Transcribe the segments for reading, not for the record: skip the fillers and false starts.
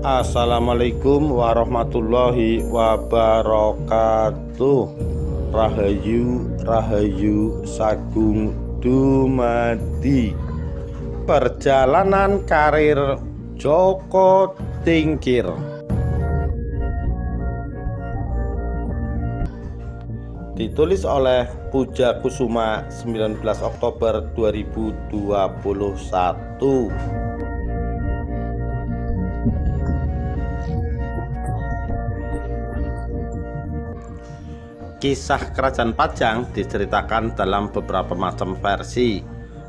Assalamualaikum warahmatullahi wabarakatuh. Rahayu Sagung dumadi perjalanan karir Joko Tingkir. Ditulis oleh Puja Kusuma 19 Oktober 2021. Kisah Kerajaan Pajang diceritakan dalam beberapa macam versi.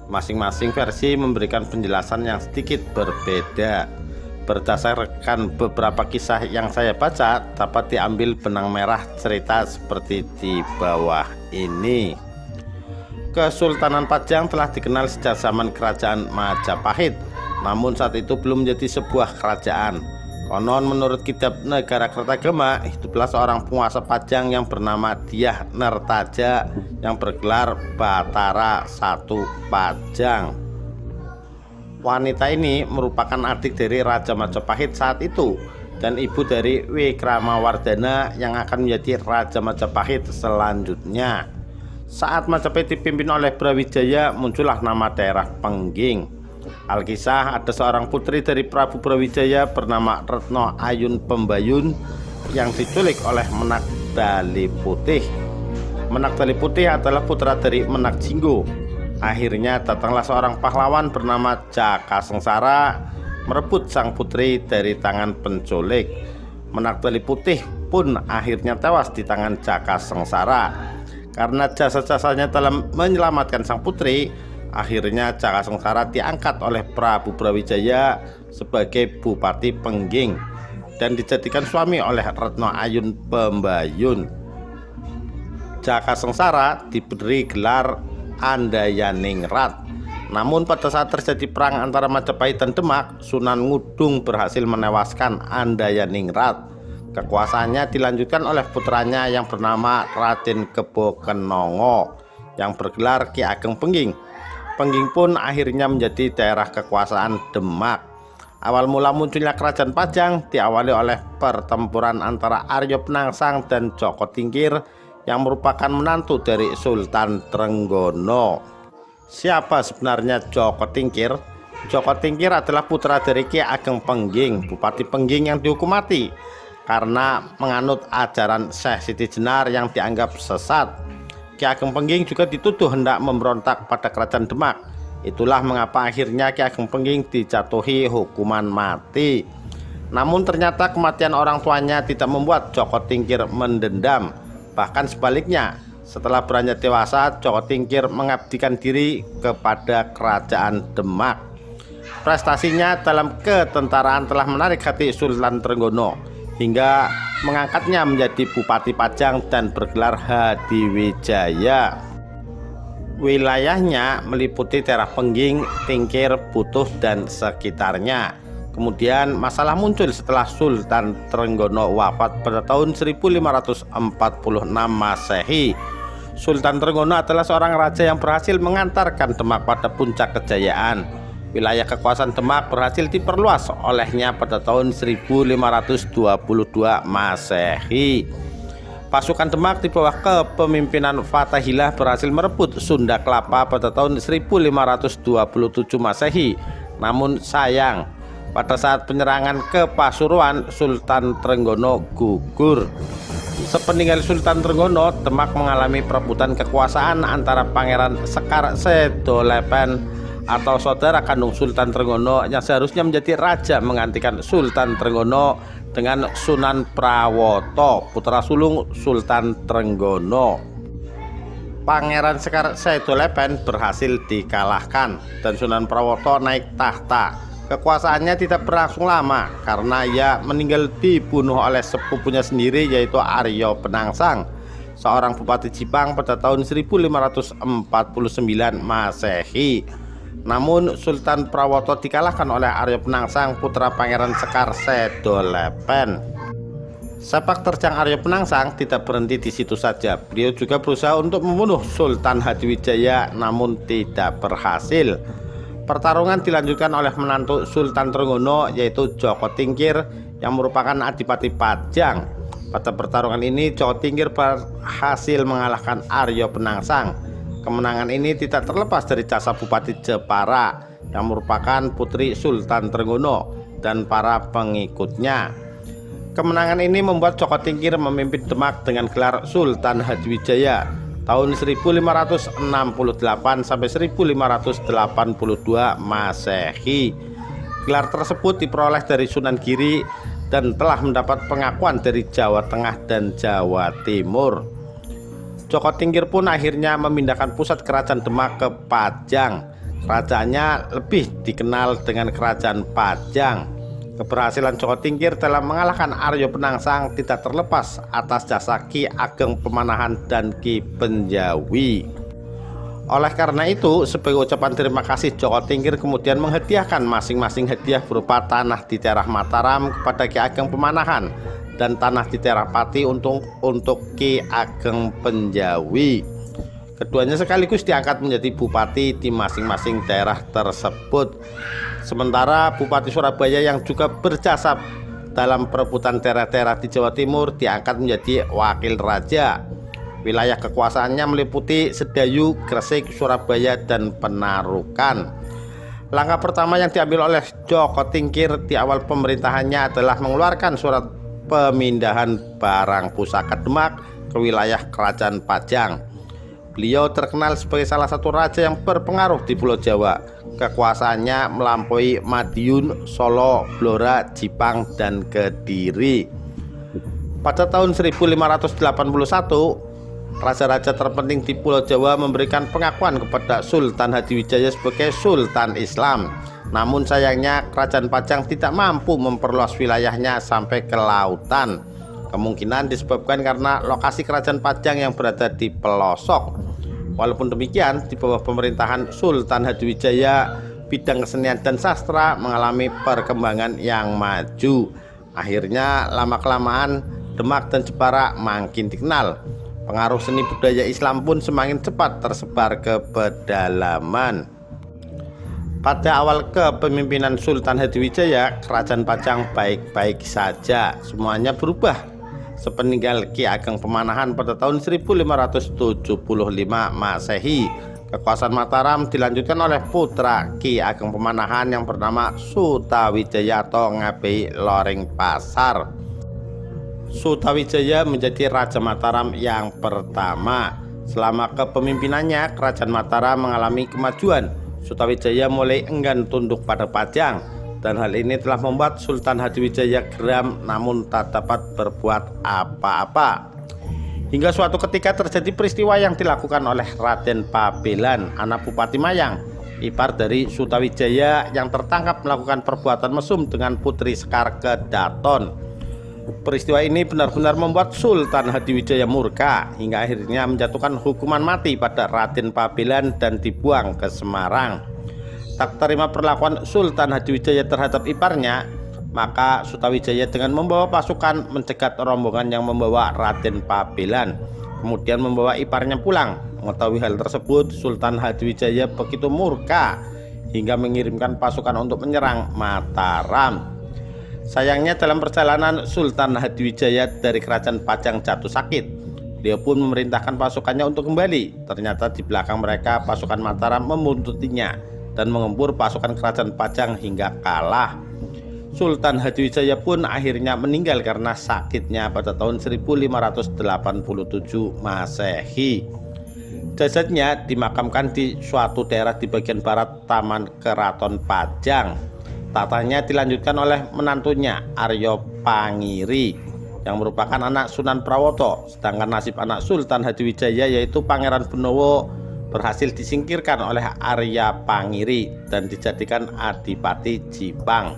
Masing-masing versi memberikan penjelasan yang sedikit berbeda. Berdasarkan beberapa kisah yang saya baca, dapat diambil benang merah cerita seperti di bawah ini. Kesultanan Pajang telah dikenal sejak zaman Kerajaan Majapahit, namun saat itu belum menjadi sebuah kerajaan. Konon menurut kitab Negara Kertagama, hiduplah seorang penguasa Pajang yang bernama Dyah Nertaja yang bergelar Batara I Pajang. Wanita ini merupakan adik dari Raja Majapahit saat itu dan ibu dari Wikramawardhana yang akan menjadi Raja Majapahit selanjutnya. Saat Majapahit dipimpin oleh Brawijaya, muncullah nama daerah Pengging. Alkisah ada seorang putri dari Prabu Brawijaya bernama Retno Ayun Pembayun yang diculik oleh Menak Dali Putih. Menak Dali Putih adalah putra dari Menak Jinggo. Akhirnya datanglah seorang pahlawan bernama Jaka Sengsara merebut sang putri dari tangan penculik. Menak Dali Putih pun akhirnya tewas di tangan Jaka Sengsara. Karena jasa-jasanya dalam menyelamatkan sang putri, akhirnya Jaka Sengsara diangkat oleh Prabu Brawijaya sebagai Bupati Pengging dan dijadikan suami oleh Retno Ayun Pembayun. Jaka Sengsara diberi gelar Andayaningrat. Namun pada saat terjadi perang antara Majapahit dan Demak, Sunan Ngudung berhasil menewaskan Andayaningrat. Kekuasaannya dilanjutkan oleh putranya yang bernama Raden Kebo Kenongo yang bergelar Ki Ageng Pengging. Pengging pun akhirnya menjadi daerah kekuasaan Demak. Awal mula munculnya Kerajaan Pajang diawali oleh pertempuran antara Arya Penangsang dan Joko Tingkir yang merupakan menantu dari Sultan Trenggono. Siapa sebenarnya Joko Tingkir? Joko Tingkir adalah putra dari Ki Ageng Pengging, Bupati Pengging yang dihukum mati karena menganut ajaran Syekh Siti Jenar yang dianggap sesat. Ki Ageng Pengging juga dituduh hendak memberontak pada Kerajaan Demak. Itulah mengapa akhirnya Ki Ageng Pengging dijatuhi hukuman mati. Namun ternyata kematian orang tuanya tidak membuat Joko Tingkir mendendam. Bahkan sebaliknya, setelah beranjak dewasa, Joko Tingkir mengabdikan diri kepada Kerajaan Demak. Prestasinya dalam ketentaraan telah menarik hati Sultan Trenggono hingga mengangkatnya menjadi Bupati Pajang dan bergelar Hadiwijaya. Wilayahnya meliputi daerah Pengging, Tingkir, Butuh, dan sekitarnya. Kemudian masalah muncul setelah Sultan Trenggono wafat pada tahun 1546 Masehi. Sultan Trenggono adalah seorang raja yang berhasil mengantarkan Demak pada puncak kejayaan. Wilayah kekuasaan Demak berhasil diperluas olehnya pada tahun 1522 Masehi. Pasukan Demak di bawah kepemimpinan Fathahilah berhasil merebut Sunda Kelapa pada tahun 1527 Masehi. Namun sayang, pada saat penyerangan ke Pasuruan, Sultan Trenggono gugur. Sepeninggal Sultan Trenggono, Demak mengalami perebutan kekuasaan antara Pangeran Sekar Sedolepen atau saudara kandung Sultan Trenggono yang seharusnya menjadi raja menggantikan Sultan Trenggono dengan Sunan Prawoto, putra sulung Sultan Trenggono. Pangeran Sekar Sedolepen berhasil dikalahkan dan Sunan Prawoto naik tahta. Kekuasaannya tidak berlangsung lama karena ia meninggal dibunuh oleh sepupunya sendiri yaitu Arya Penangsang, seorang bupati Jipang pada tahun 1549 Masehi. Namun Sultan Prawoto dikalahkan oleh Arya Penangsang, putra Pangeran Sekar Sedolepen. Sepak terjang Arya Penangsang tidak berhenti di situ saja. Beliau juga berusaha untuk membunuh Sultan Hadiwijaya namun tidak berhasil. Pertarungan dilanjutkan oleh menantu Sultan Trenggono yaitu Joko Tingkir yang merupakan Adipati Pajang. Pada pertarungan ini Joko Tingkir berhasil mengalahkan Arya Penangsang. Kemenangan ini tidak terlepas dari jasa Bupati Jepara yang merupakan putri Sultan Trenggono dan para pengikutnya. Kemenangan ini membuat Joko Tingkir memimpin Demak dengan gelar Sultan Hadiwijaya tahun 1568 sampai 1582 Masehi. Gelar tersebut diperoleh dari Sunan Giri dan telah mendapat pengakuan dari Jawa Tengah dan Jawa Timur. Joko Tingkir pun akhirnya memindahkan pusat kerajaan Demak ke Pajang. Kerajaannya lebih dikenal dengan Kerajaan Pajang. Keberhasilan Joko Tingkir dalam mengalahkan Arya Penangsang tidak terlepas atas jasa Ki Ageng Pemanahan dan Ki Penjawi. Oleh karena itu, sebagai ucapan terima kasih, Joko Tingkir kemudian menghadiahkan masing-masing hadiah berupa tanah di daerah Mataram kepada Ki Ageng Pemanahan dan tanah di daerah Pati untuk Ki Ageng Penjawi. Keduanya sekaligus diangkat menjadi bupati di masing-masing daerah tersebut. Sementara Bupati Surabaya yang juga berjasa dalam perebutan daerah-daerah di Jawa Timur diangkat menjadi wakil raja. Wilayah kekuasaannya meliputi Sedayu, Gresik, Surabaya, dan Penarukan. Langkah pertama yang diambil oleh Joko Tingkir di awal pemerintahannya adalah mengeluarkan surat pemindahan barang pusaka Demak ke wilayah Kerajaan Pajang. Beliau terkenal sebagai salah satu raja yang berpengaruh di Pulau Jawa. Kekuasaannya melampaui Madiun, Solo, Blora, Jipang, dan Kediri. Pada tahun 1581, raja-raja terpenting di Pulau Jawa memberikan pengakuan kepada Sultan Hadiwijaya sebagai Sultan Islam. Namun sayangnya Kerajaan Pajang tidak mampu memperluas wilayahnya sampai ke lautan. Kemungkinan disebabkan karena lokasi Kerajaan Pajang yang berada di pelosok. Walaupun demikian, di bawah pemerintahan Sultan Hadiwijaya, bidang kesenian dan sastra mengalami perkembangan yang maju. Akhirnya lama-kelamaan Demak dan Jepara makin dikenal. Pengaruh seni budaya Islam pun semakin cepat tersebar ke pedalaman. Pada awal kepemimpinan Sultan Hadiwijaya, Kerajaan Pajang baik-baik saja. Semuanya berubah sepeninggal Ki Ageng Pemanahan pada tahun 1575 Masehi. Kekuasaan Mataram dilanjutkan oleh putra Ki Ageng Pemanahan yang bernama Sutawijaya atau Ngabei Loring Pasar. Sutawijaya menjadi Raja Mataram yang pertama. Selama kepemimpinannya, Kerajaan Mataram mengalami kemajuan. Sutawijaya mulai enggan tunduk pada Pajang, dan hal ini telah membuat Sultan Hadiwijaya geram namun tak dapat berbuat apa-apa. Hingga suatu ketika terjadi peristiwa yang dilakukan oleh Raden Pabelan, anak Bupati Mayang, ipar dari Sutawijaya, yang tertangkap melakukan perbuatan mesum dengan Putri Sekar Kedaton. Peristiwa ini benar-benar membuat Sultan Hadiwijaya murka hingga akhirnya menjatuhkan hukuman mati pada Raden Pabelan dan dibuang ke Semarang. Tak terima perlakuan Sultan Hadiwijaya terhadap iparnya, maka Sutawijaya dengan membawa pasukan mencegat rombongan yang membawa Raden Pabelan, kemudian membawa iparnya pulang. Mengetahui hal tersebut, Sultan Hadiwijaya begitu murka hingga mengirimkan pasukan untuk menyerang Mataram. Sayangnya dalam perjalanan Sultan Hadiwijaya dari Kerajaan Pajang jatuh sakit. Dia pun memerintahkan pasukannya untuk kembali. Ternyata di belakang mereka pasukan Mataram membuntutinya dan mengempur pasukan Kerajaan Pajang hingga kalah. Sultan Hadiwijaya pun akhirnya meninggal karena sakitnya pada tahun 1587 Masehi. Jasadnya dimakamkan di suatu daerah di bagian barat Taman Keraton Pajang. Tatanya dilanjutkan oleh menantunya Arya Pangiri yang merupakan anak Sunan Prawoto, sedangkan nasib anak Sultan Hadiwijaya yaitu Pangeran Benowo berhasil disingkirkan oleh Arya Pangiri dan dijadikan Adipati Jipang.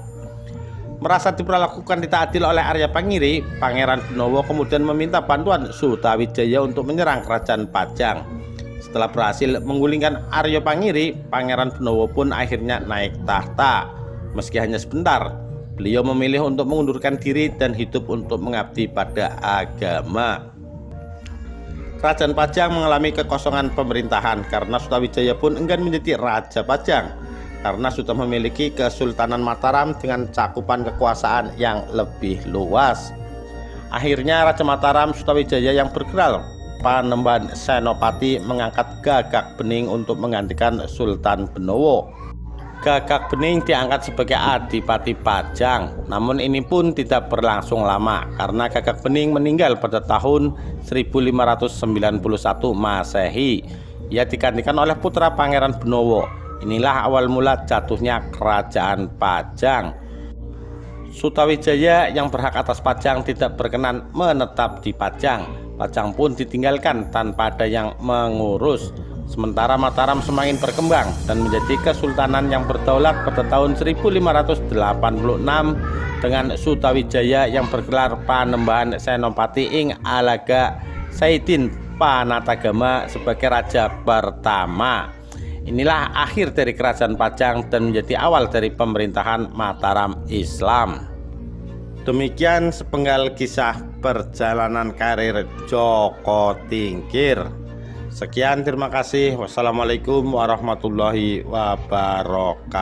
Merasa diperlakukan tidak adil oleh Arya Pangiri, Pangeran Benowo kemudian meminta bantuan Sutawijaya untuk menyerang Kerajaan Pajang. Setelah berhasil menggulingkan Arya Pangiri, Pangeran Benowo pun akhirnya naik tahta. Meski hanya sebentar, beliau memilih untuk mengundurkan diri dan hidup untuk mengabdi pada agama. Kerajaan Pajang mengalami kekosongan pemerintahan karena Sutawijaya pun enggan menjadi Raja Pajang. karena sudah memiliki Kesultanan Mataram dengan cakupan kekuasaan yang lebih luas. Akhirnya Raja Mataram Sutawijaya yang bergerak Panembahan Senopati mengangkat Gagak Bening untuk menggantikan Sultan Benowo. Gagak Bening diangkat sebagai Adipati Pajang, namun ini pun tidak berlangsung lama karena Gagak Bening meninggal pada tahun 1591 Masehi. Ia digantikan oleh putra Pangeran Benowo. Inilah awal mula jatuhnya Kerajaan Pajang. Sutawijaya yang berhak atas Pajang tidak berkenan menetap di Pajang. Pajang pun ditinggalkan tanpa ada yang mengurus. Sementara Mataram semakin berkembang dan menjadi kesultanan yang berdaulat pada tahun 1586 dengan Sutawijaya yang bergelar Panembahan Senopati ing Alaga Saidin Panatagama sebagai raja pertama. Inilah akhir dari kerajaan Pajang dan menjadi awal dari pemerintahan Mataram Islam. Demikian sepenggal kisah perjalanan karir Joko Tingkir. Sekian, terima kasih. Wassalamualaikum warahmatullahi wabarakatuh.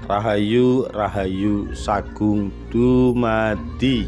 Rahayu Rahayu Sagung Dumadi.